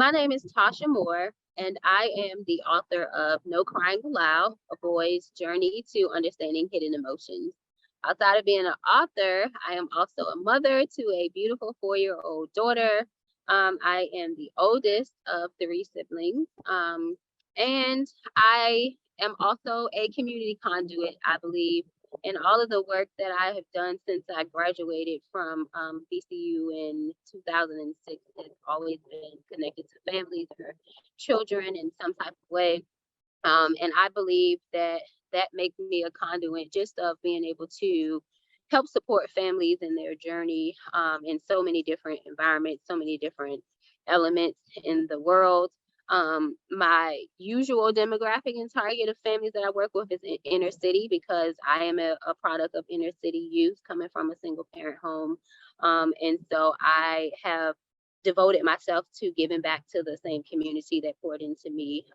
My name is Tasha Moore, and I am the author of No Crying Aloud, A Boy's Journey to Understanding Hidden Emotions. Outside of being an author, I am also a mother to a beautiful 4-year-old daughter. I am the oldest of 3 siblings, and I am also a community conduit, I believe, and all of the work that I have done since I graduated from BCU in 2006 has always been connected to families or children in some type of way. And I believe that that makes me a conduit just of being able to help support families in their journey in so many different environments, so many different elements in the world. My usual demographic and target of families that I work with is in inner city, because I am a product of inner city youth coming from a single parent home. And so I have devoted myself to giving back to the same community that poured into me,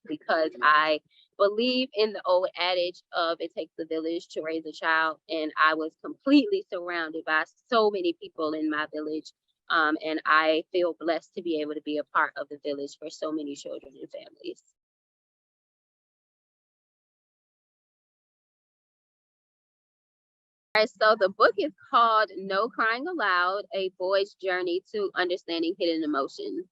because I believe in the old adage of it takes a village to raise a child. And I was completely surrounded by so many people in my village. And I feel blessed to be able to be a part of the village for so many children and families. All right, so the book is called No Crying Aloud, A Boy's Journey to Understanding Hidden Emotions.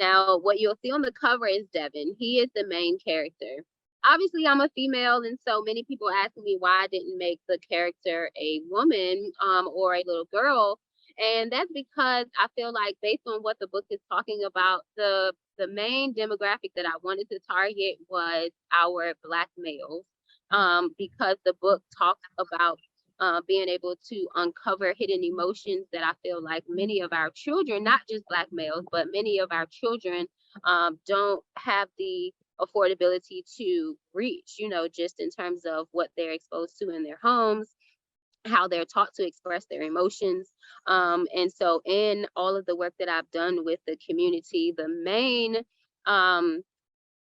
Now, what you'll see on the cover is Devin. He is the main character. Obviously, I'm a female, and so many people ask me why I didn't make the character a woman or a little girl. And that's because I feel like, based on what the book is talking about, the main demographic that I wanted to target was our Black males, because the book talks about being able to uncover hidden emotions that I feel like many of our children, not just Black males, but many of our children don't have the affordability to reach, just in terms of what they're exposed to in their homes, how they're taught to express their emotions. And so in all of the work that I've done with the community, the main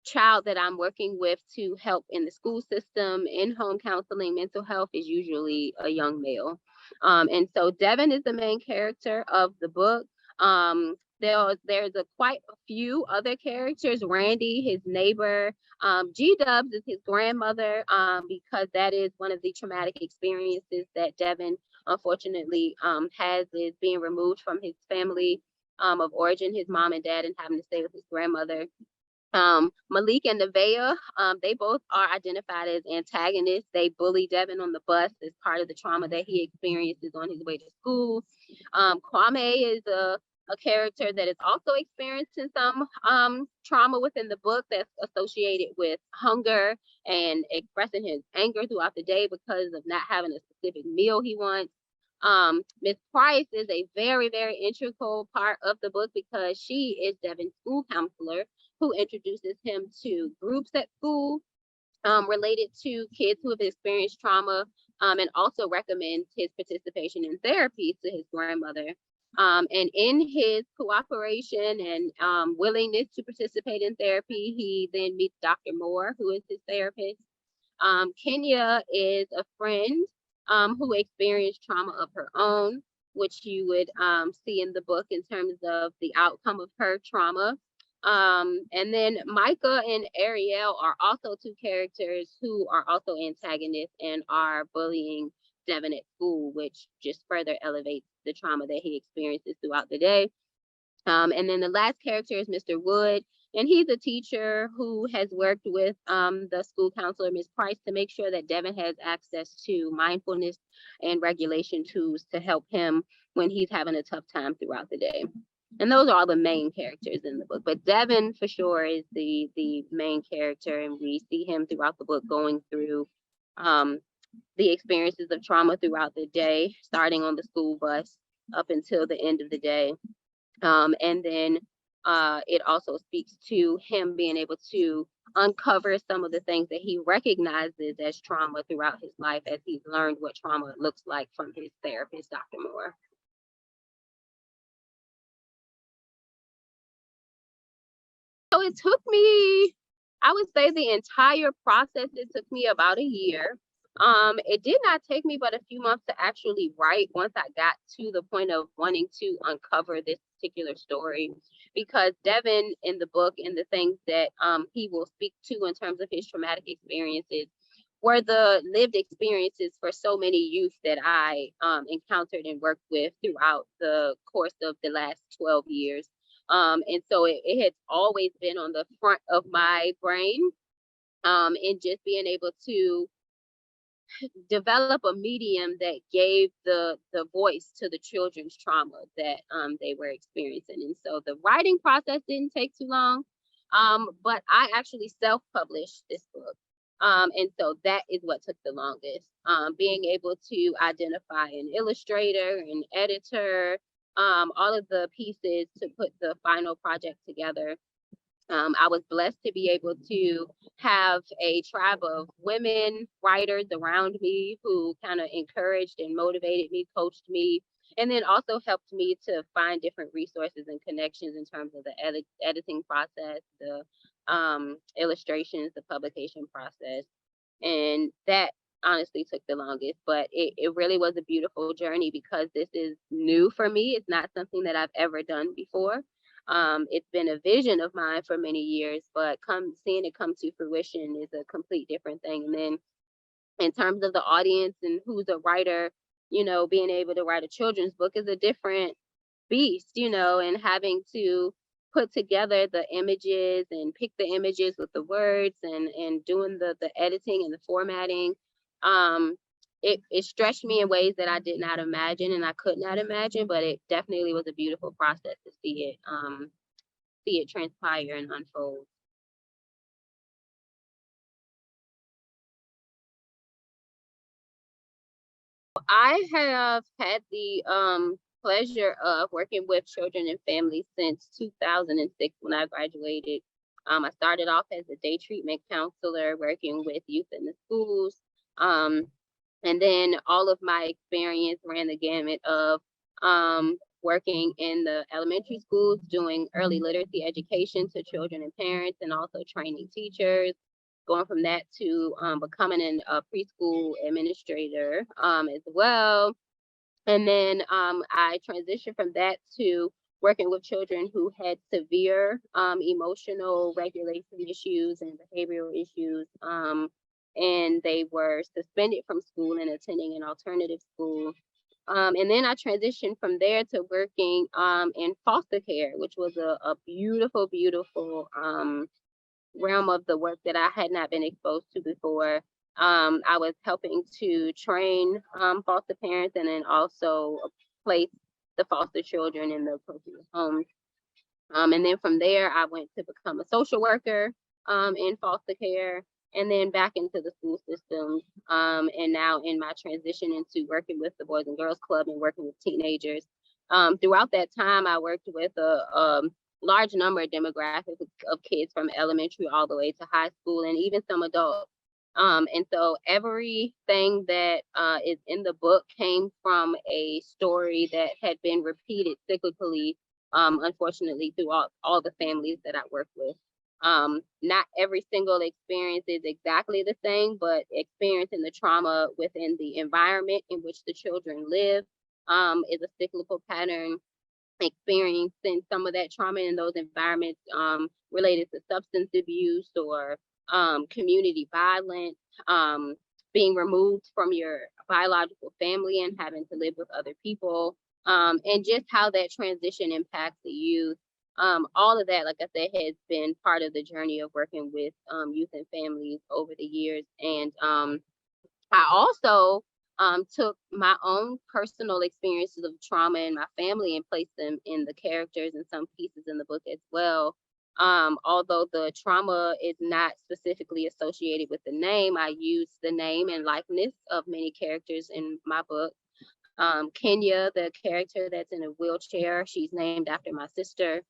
child that I'm working with to help in the school system, in home counseling, mental health, is usually a young male. And so Devin is the main character of the book. There's quite a few other characters. Randy, his neighbor, G-Dubs is his grandmother, because that is one of the traumatic experiences that Devin unfortunately has, is being removed from his family of origin, his mom and dad, and having to stay with his grandmother. Malik and Nevaeh, they both are identified as antagonists. They bully Devin on the bus as part of the trauma that he experiences on his way to school. Kwame is a character that is also experiencing some trauma within the book, that's associated with hunger and expressing his anger throughout the day because of not having a specific meal he wants. Miss Price is a very, very integral part of the book, because she is Devin's school counselor, who introduces him to groups at school related to kids who have experienced trauma, and also recommends his participation in therapy to his grandmother. And in his cooperation and willingness to participate in therapy, he then meets Dr. Moore, who is his therapist. Kenya is a friend who experienced trauma of her own, which you would see in the book in terms of the outcome of her trauma. And then Micah and Ariel are also two characters who are also antagonists and are bullying Devin at school, which just further elevates the trauma that he experiences throughout the day. And then the last character is Mr. Wood, and he's a teacher who has worked with the school counselor, Ms. Price, to make sure that Devin has access to mindfulness and regulation tools to help him when he's having a tough time throughout the day. And those are all the main characters in the book. But Devin, for sure, is the main character, and we see him throughout the book going through the experiences of trauma throughout the day, starting on the school bus up until the end of the day. And then it also speaks to him being able to uncover some of the things that he recognizes as trauma throughout his life, as he's learned what trauma looks like from his therapist, Dr. Moore. So it took me, I would say the entire process, it took me about a year. It did not take me but a few months to actually write once I got to the point of wanting to uncover this particular story, because Devin in the book and the things that he will speak to in terms of his traumatic experiences were the lived experiences for so many youth that I encountered and worked with throughout the course of the last 12 years. And so it has always been on the front of my brain, and just being able to develop a medium that gave the voice to the children's trauma that they were experiencing. And so the writing process didn't take too long, but I actually self-published this book. And so that is what took the longest. Being able to identify an illustrator, an editor, all of the pieces to put the final project together. I was blessed to be able to have a tribe of women writers around me who kind of encouraged and motivated me, coached me, and then also helped me to find different resources and connections in terms of the editing process, the illustrations, the publication process. And that honestly took the longest, but it really was a beautiful journey because this is new for me. It's not something that I've ever done before. It's been a vision of mine for many years, but seeing it come to fruition is a complete different thing. And then in terms of the audience and who's a writer, being able to write a children's book is a different beast, and having to put together the images and pick the images with the words and doing the editing and the formatting. Um, it stretched me in ways that I did not imagine and I could not imagine, but it definitely was a beautiful process to see it transpire and unfold. I have had the pleasure of working with children and families since 2006 when I graduated. I started off as a day treatment counselor working with youth in the schools. Um, and then all of my experience ran the gamut of working in the elementary schools, doing early literacy education to children and parents, and also training teachers. Going from that to becoming a preschool administrator as well. And then I transitioned from that to working with children who had severe emotional regulation issues and behavioral issues. And they were suspended from school and attending an alternative school. And then I transitioned from there to working in foster care, which was a beautiful, beautiful realm of the work that I had not been exposed to before. I was helping to train foster parents and then also place the foster children in the appropriate homes. And then from there, I went to become a social worker in foster care and then back into the school systems. And now in my transition into working with the Boys and Girls Club and working with teenagers. Throughout that time, I worked with a large number of demographics of kids from elementary all the way to high school and even some adults. And so everything that is in the book came from a story that had been repeated cyclically, unfortunately, through all the families that I work with. Not every single experience is exactly the same, but experiencing the trauma within the environment in which the children live is a cyclical pattern. Experiencing some of that trauma in those environments related to substance abuse or community violence, being removed from your biological family and having to live with other people, and just how that transition impacts the youth. All of that, like I said, has been part of the journey of working with youth and families over the years. And I also took my own personal experiences of trauma in my family and placed them in the characters and some pieces in the book as well. Although the trauma is not specifically associated with the name, I used the name and likeness of many characters in my book. Kenya, the character that's in a wheelchair, she's named after my sister.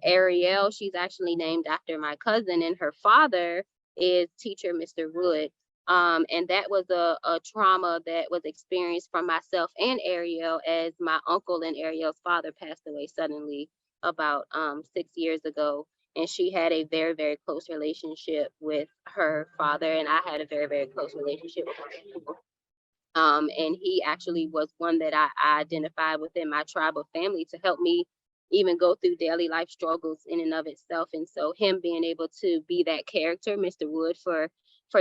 Ariel, she's actually named after my cousin, and her father is teacher Mr. Wood. And that was a trauma that was experienced from myself and Ariel as my uncle and Ariel's father passed away suddenly about 6 years ago. and she had a very, very close relationship with her father, and I had a very, very close relationship with my uncle. And he actually was one that I identified within my tribe of family to help me even go through daily life struggles in and of itself. And so him being able to be that character, Mr. Wood, for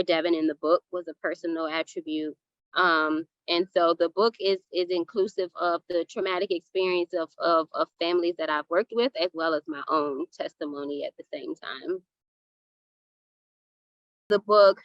Devin in the book was a personal attribute. And so the book is inclusive of the traumatic experience of families that I've worked with, as well as my own testimony at the same time. The book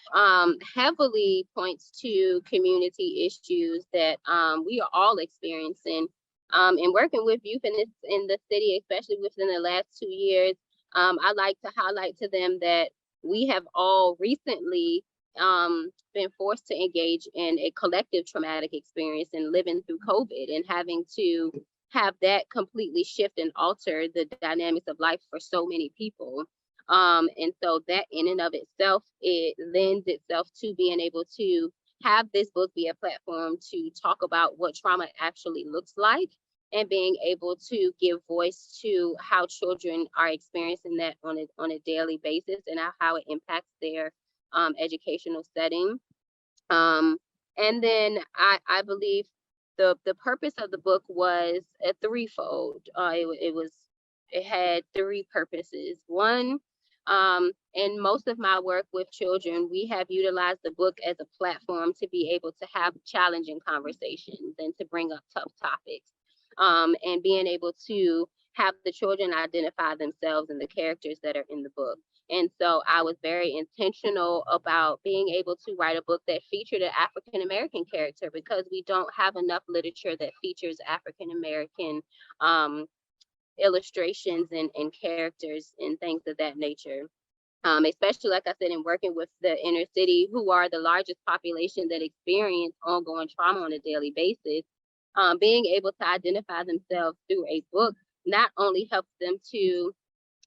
heavily points to community issues that we are all experiencing. And working with youth in the city, especially within the last 2 years, I like to highlight to them that we have all recently been forced to engage in a collective traumatic experience and living through COVID and having to have that completely shift and alter the dynamics of life for so many people. And so that in and of itself, it lends itself to being able to have this book be a platform to talk about what trauma actually looks like and being able to give voice to how children are experiencing that on a daily basis and how it impacts their educational setting. Um, and then I believe the purpose of the book was a threefold. It had three purposes. One, in most of my work with children, we have utilized the book as a platform to be able to have challenging conversations and to bring up tough topics. And being able to have the children identify themselves and the characters that are in the book. And so I was very intentional about being able to write a book that featured an African American character because we don't have enough literature that features African American illustrations and characters and things of that nature. Especially, like I said, in working with the inner city, who are the largest population that experience ongoing trauma on a daily basis, being able to identify themselves through a book not only helps them to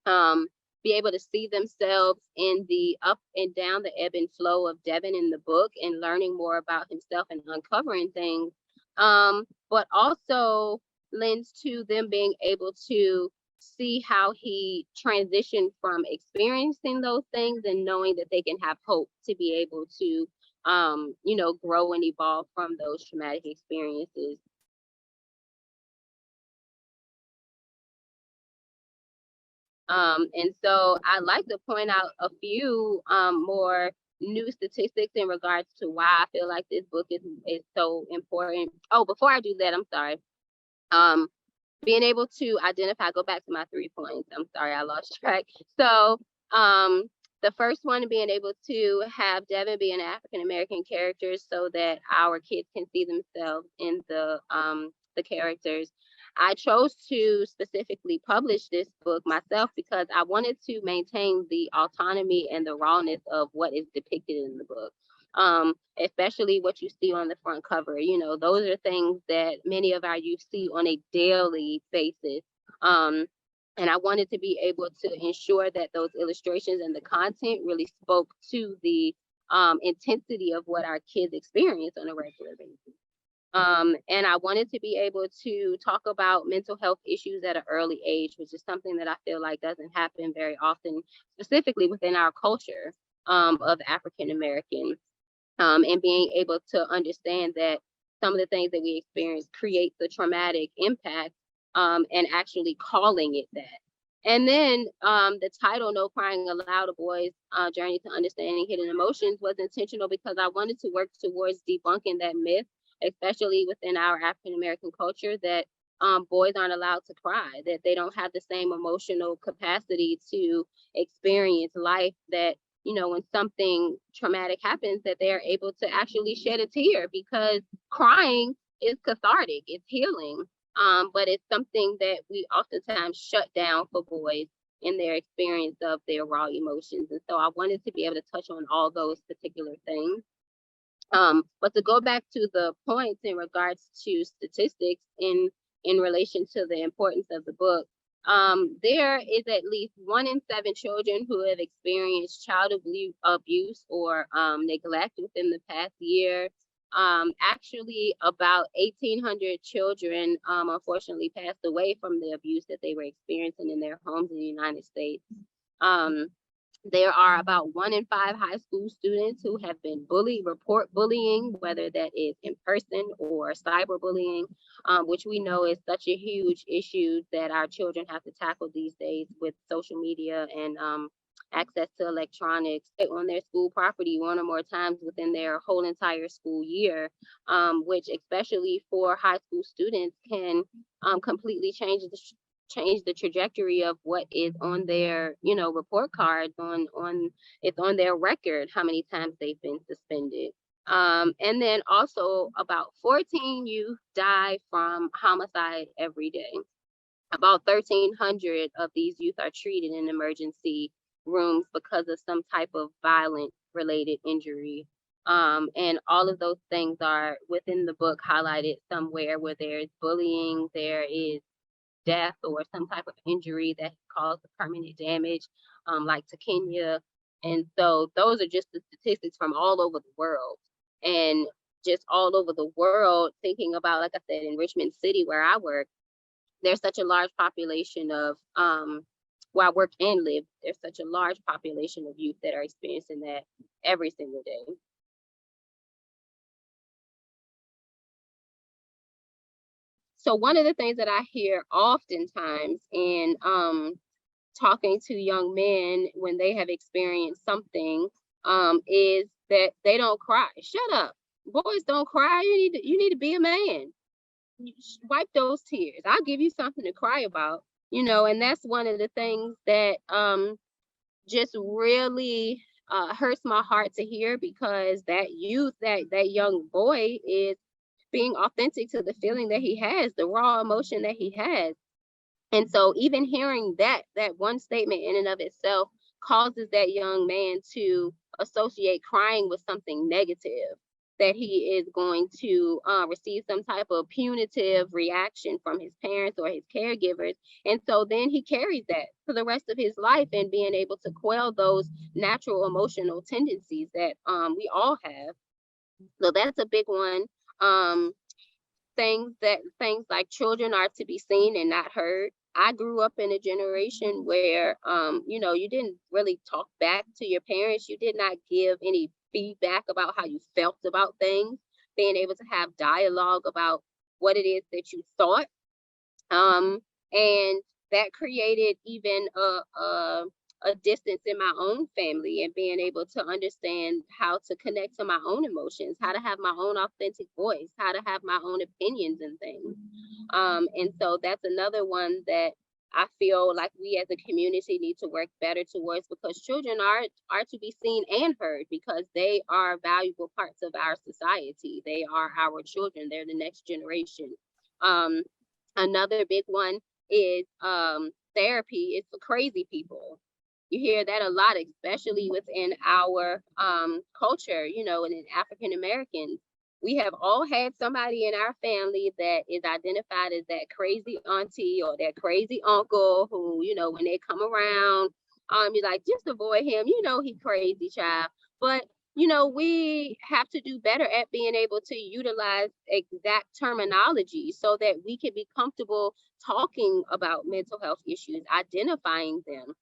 um, be able to see themselves in the up and down, the ebb and flow of Devin in the book and learning more about himself and uncovering things, but also lends to them being able to see how he transitioned from experiencing those things and knowing that they can have hope to be able to, grow and evolve from those traumatic experiences. And so I like to point out a few more new statistics in regards to why I feel like this book is so important. Oh, before I do that, I'm sorry. Um, Being able to identify, go back to my 3 points. I'm sorry, I lost track. So um, the first one being able to have Devin be an African American character so that our kids can see themselves in the characters. I chose to specifically publish this book myself because I wanted to maintain the autonomy and the rawness of what is depicted in the book. Especially what you see on the front cover. Those are things that many of our youth see on a daily basis. Um, and I wanted to be able to ensure that those illustrations and the content really spoke to the intensity of what our kids experience on a regular basis. And I wanted to be able to talk about mental health issues at an early age, which is something that I feel like doesn't happen very often, specifically within our culture of African Americans. And being able to understand that some of the things that we experience creates a traumatic impact, and actually calling it that. And then the title, No Crying Aloud, A Boy's Journey to Understanding Hidden Emotions, was intentional because I wanted to work towards debunking that myth, especially within our African American culture, that boys aren't allowed to cry, that they don't have the same emotional capacity to experience life, that when something traumatic happens, that they're able to actually shed a tear because crying is cathartic, it's healing. But it's something that we oftentimes shut down for boys in their experience of their raw emotions. And so I wanted to be able to touch on all those particular things. But to go back to the points in regards to statistics in relation to the importance of the book, there is at least 1 in 7 children who have experienced child abuse or neglect within the past year. Actually, about 1,800 children unfortunately passed away from the abuse that they were experiencing in their homes in the United States. There are about 1 in 5 high school students who have been bullied, report bullying, whether that is in person or cyberbullying, which we know is such a huge issue that our children have to tackle these days with social media and access to electronics on their school property 1 or more times within their whole entire school year, which especially for high school students can completely change the trajectory of what is on their, report cards, on it's on their record how many times they've been suspended. And then also about 14 youth die from homicide every day. About 1,300 of these youth are treated in emergency rooms because of some type of violent related injury. And all of those things are within the book highlighted somewhere where there's bullying, there is death or some type of injury that caused permanent damage, like to Kenya. And so those are just the statistics from all over the world. And just all over the world, thinking about, like I said, in Richmond City, where I work, there's such a large population of, where I work and live, there's such a large population of youth that are experiencing that every single day. So one of the things that I hear oftentimes in talking to young men when they have experienced something, is that they don't cry. Shut up. Boys don't cry. You need to be a man. Wipe those tears. I'll give you something to cry about, and that's one of the things that just really hurts my heart to hear, because that youth, that young boy is being authentic to the feeling that he has, the raw emotion that he has. And so even hearing that one statement in and of itself causes that young man to associate crying with something negative, that he is going to receive some type of punitive reaction from his parents or his caregivers. And so then he carries that for the rest of his life, and being able to quell those natural emotional tendencies that we all have. So that's a big one. Um, things like children are to be seen and not heard. I grew up in a generation where you didn't really talk back to your parents. You did not give any feedback about how you felt about things. Being able to have dialogue about what it is that you thought, and that created even a distance in my own family, and being able to understand how to connect to my own emotions, how to have my own authentic voice, how to have my own opinions and things. And so that's another one that I feel like we as a community need to work better towards, because children are to be seen and heard, because they are valuable parts of our society. They are our children. They're the next generation. Um, Another big one is therapy is for crazy people. You hear that a lot, especially within our culture, and in African Americans. We have all had somebody in our family that is identified as that crazy auntie or that crazy uncle who, when they come around, you're like, just avoid him. He crazy, child. But we have to do better at being able to utilize exact terminology so that we can be comfortable talking about mental health issues, identifying them.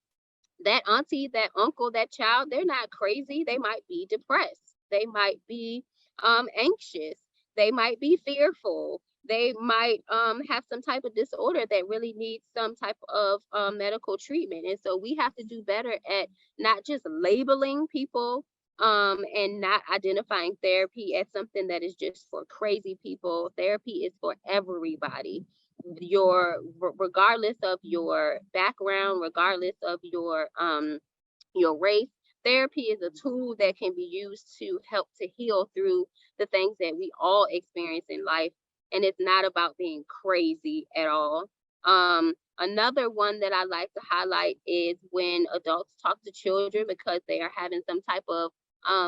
That auntie, that uncle, that child, they're not crazy. They might be depressed. They might be anxious. They might be fearful. They might have some type of disorder that really needs some type of medical treatment. And so we have to do better at not just labeling people, and not identifying therapy as something that is just for crazy people. Therapy is for everybody. Regardless of your background, regardless of your race, therapy is a tool that can be used to help to heal through the things that we all experience in life. And it's not about being crazy at all. Another one that I like to highlight is when adults talk to children because they are having some type of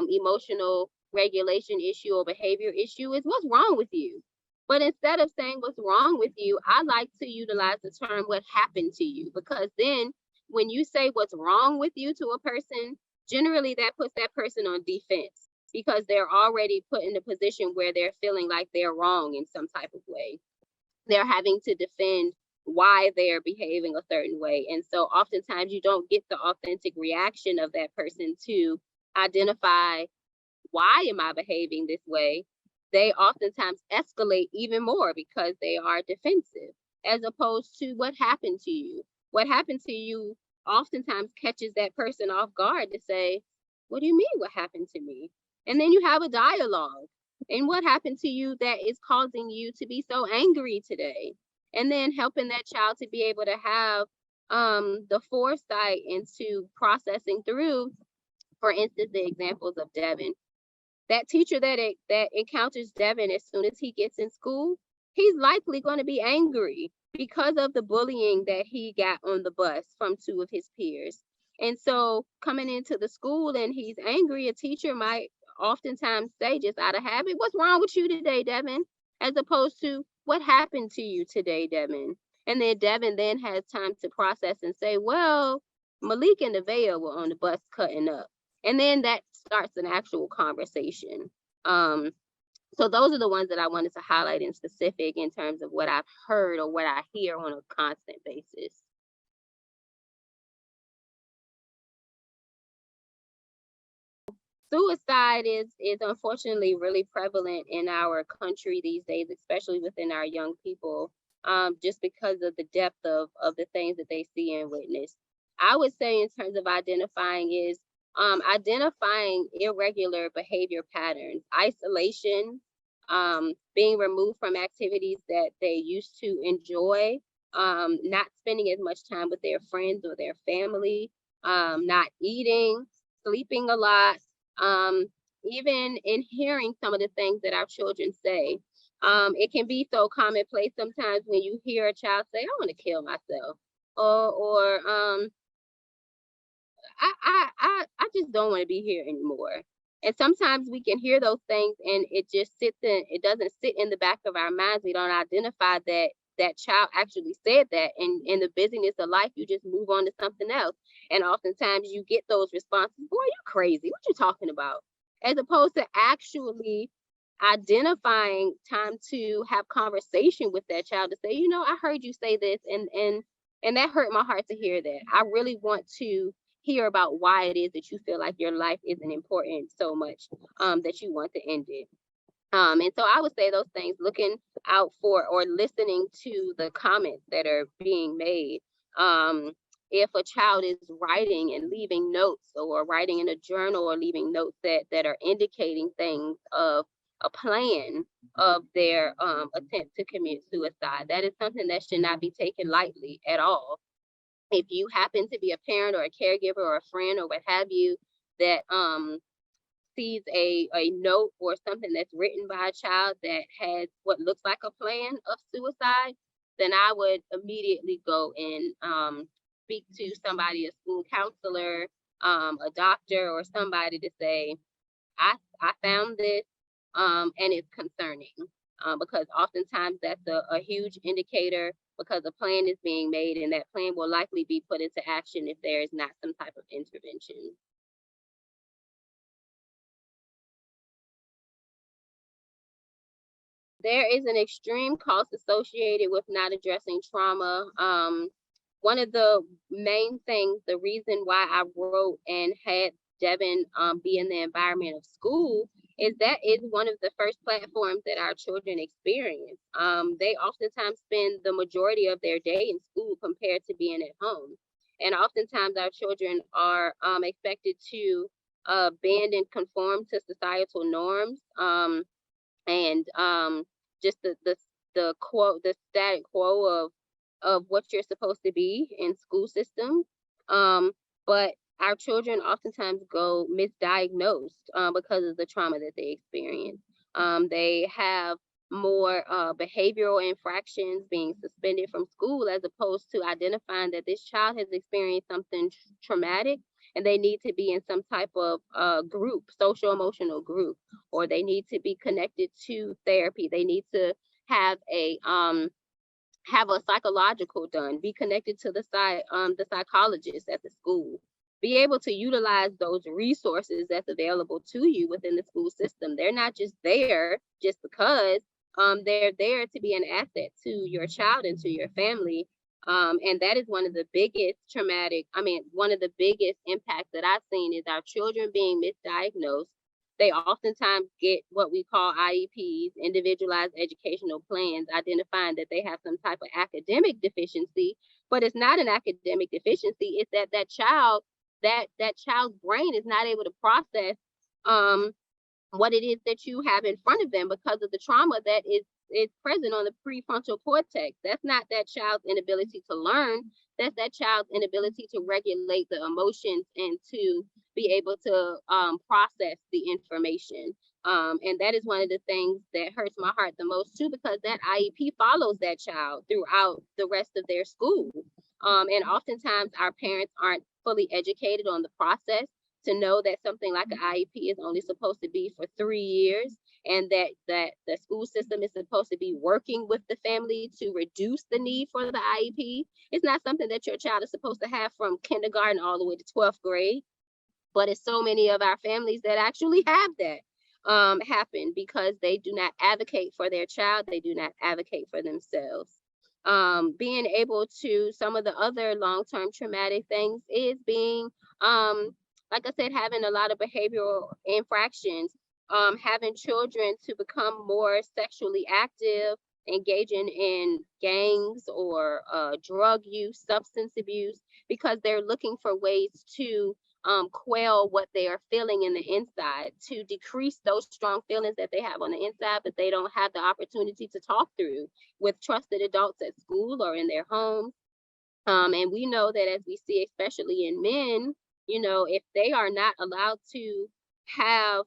emotional regulation issue or behavior issue, is what's wrong with you. But instead of saying what's wrong with you, I like to utilize the term what happened to you, because then when you say what's wrong with you to a person, generally that puts that person on defense, because they're already put in a position where they're feeling like they're wrong in some type of way. They're having to defend why they're behaving a certain way. And so oftentimes you don't get the authentic reaction of that person to identify, why am I behaving this way? They oftentimes escalate even more because they are defensive, as opposed to what happened to you. What happened to you oftentimes catches that person off guard to say, what do you mean, what happened to me? And then you have a dialogue. And what happened to you that is causing you to be so angry today? And then helping that child to be able to have the foresight into processing through, for instance, the examples of Devin. That teacher that encounters Devin as soon as he gets in school, he's likely going to be angry because of the bullying that he got on the bus from two of his peers. And so coming into the school and he's angry, a teacher might oftentimes say, just out of habit, what's wrong with you today, Devin? As opposed to, what happened to you today, Devin? And then Devin then has time to process and say, well, Malik and Nevaeh were on the bus cutting up. And then that starts an actual conversation. So those are the ones that I wanted to highlight in specific in terms of what I've heard or what I hear on a constant basis. Suicide is unfortunately really prevalent in our country these days, especially within our young people, just because of the depth of the things that they see and witness. I would say in terms of identifying is identifying irregular behavior patterns, isolation, being removed from activities that they used to enjoy, not spending as much time with their friends or their family, not eating, sleeping a lot, um, even in hearing some of the things that our children say. It can be so commonplace sometimes when you hear a child say, I want to kill myself, or I just don't want to be here anymore. And sometimes we can hear those things and it doesn't sit in the back of our minds. We don't identify that that child actually said that. And in the busyness of life, you just move on to something else. And oftentimes you get those responses, boy, you crazy. What you talking about? As opposed to actually identifying time to have conversation with that child to say, I heard you say this and that hurt my heart to hear that. I really want to hear about why it is that you feel like your life isn't important so much that you want to end it. And so I would say those things, looking out for or listening to the comments that are being made. If a child is writing and leaving notes or writing in a journal or leaving notes that are indicating things of a plan of their attempt to commit suicide, that is something that should not be taken lightly at all. If you happen to be a parent or a caregiver or a friend or what have you that sees a note or something that's written by a child that has what looks like a plan of suicide, then I would immediately go and speak to somebody, a school counselor, a doctor, or somebody to say, I found this and it's concerning. Because oftentimes that's a huge indicator, because a plan is being made and that plan will likely be put into action if there is not some type of intervention. There is an extreme cost associated with not addressing trauma. One of the main things, the reason why I wrote and had Devin be in the environment of school, is that is one of the first platforms that our children experience. They oftentimes spend the majority of their day in school compared to being at home. And oftentimes our children are expected to bend and conform to societal norms. And just the static quo of what you're supposed to be in school systems. But our children oftentimes go misdiagnosed because of the trauma that they experience. They have more behavioral infractions, being suspended from school, as opposed to identifying that this child has experienced something traumatic and they need to be in some type of group, social emotional group, or they need to be connected to therapy. They need to have a psychological done, be connected to the psychologist at the school, be able to utilize those resources that's available to you within the school system. They're not just there just because they're there to be an asset to your child and to your family, And that is one of the biggest one of the biggest impacts that I've seen is our children being misdiagnosed. They oftentimes get what we call IEPs, individualized educational plans, identifying that they have some type of academic deficiency, but it's not an academic deficiency. It's that that child's brain is not able to process um, what it is that you have in front of them because of the trauma that is present on the prefrontal cortex. That's not that child's inability to learn. That's that child's inability to regulate the emotions and to be able to process the information. And that is one of the things that hurts my heart the most too, because that IEP follows that child throughout the rest of their school. And oftentimes our parents aren't fully educated on the process to know that something like an IEP is only supposed to be for 3 years, and that the school system is supposed to be working with the family to reduce the need for the IEP. It's not something that your child is supposed to have from kindergarten all the way to 12th grade, but it's so many of our families that actually have that happen because they do not advocate for their child. They do not advocate for themselves. Being able to, some of the other long-term traumatic things is being, like I said, having a lot of behavioral infractions, having children to become more sexually active, engaging in gangs or drug use, substance abuse, because they're looking for ways to quell what they are feeling in the inside, to decrease those strong feelings that they have on the inside, but they don't have the opportunity to talk through with trusted adults at school or in their homes. And we know that, as we see, especially in men, if they are not allowed to have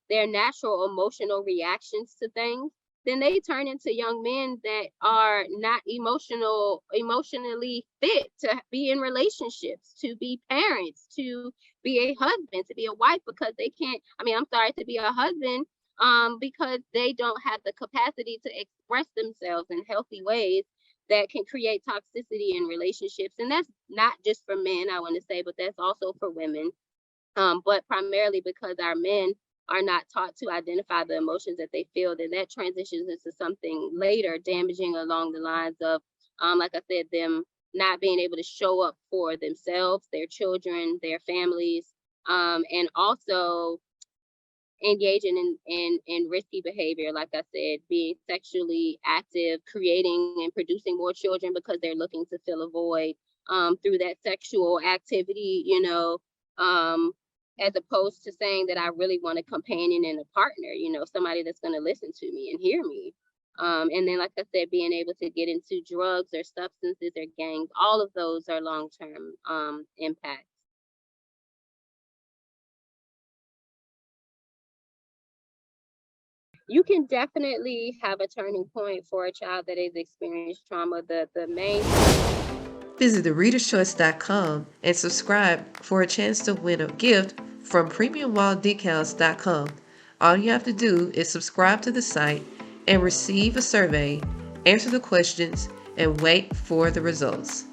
their natural emotional reactions to things, then they turn into young men that are not emotionally fit to be in relationships, to be parents, to be a husband, to be a wife, because they can't, I'm sorry, to be a husband, because they don't have the capacity to express themselves in healthy ways that can create toxicity in relationships. And that's not just for men, I want to say, but that's also for women. But primarily because our men are not taught to identify the emotions that they feel, then that transitions into something later damaging along the lines of, like I said, them not being able to show up for themselves, their children, their families, and also engaging in risky behavior, like I said, being sexually active, creating and producing more children because they're looking to fill a void through that sexual activity, as opposed to saying that I really want a companion and a partner, somebody that's going to listen to me and hear me. And then, like I said, being able to get into drugs or substances or gangs, all of those are long-term impacts. You can definitely have a turning point for a child that has experienced trauma. The main Visit thereaderschoice.com and subscribe for a chance to win a gift from premiumwalldecals.com. All you have to do is subscribe to the site and receive a survey, answer the questions, and wait for the results.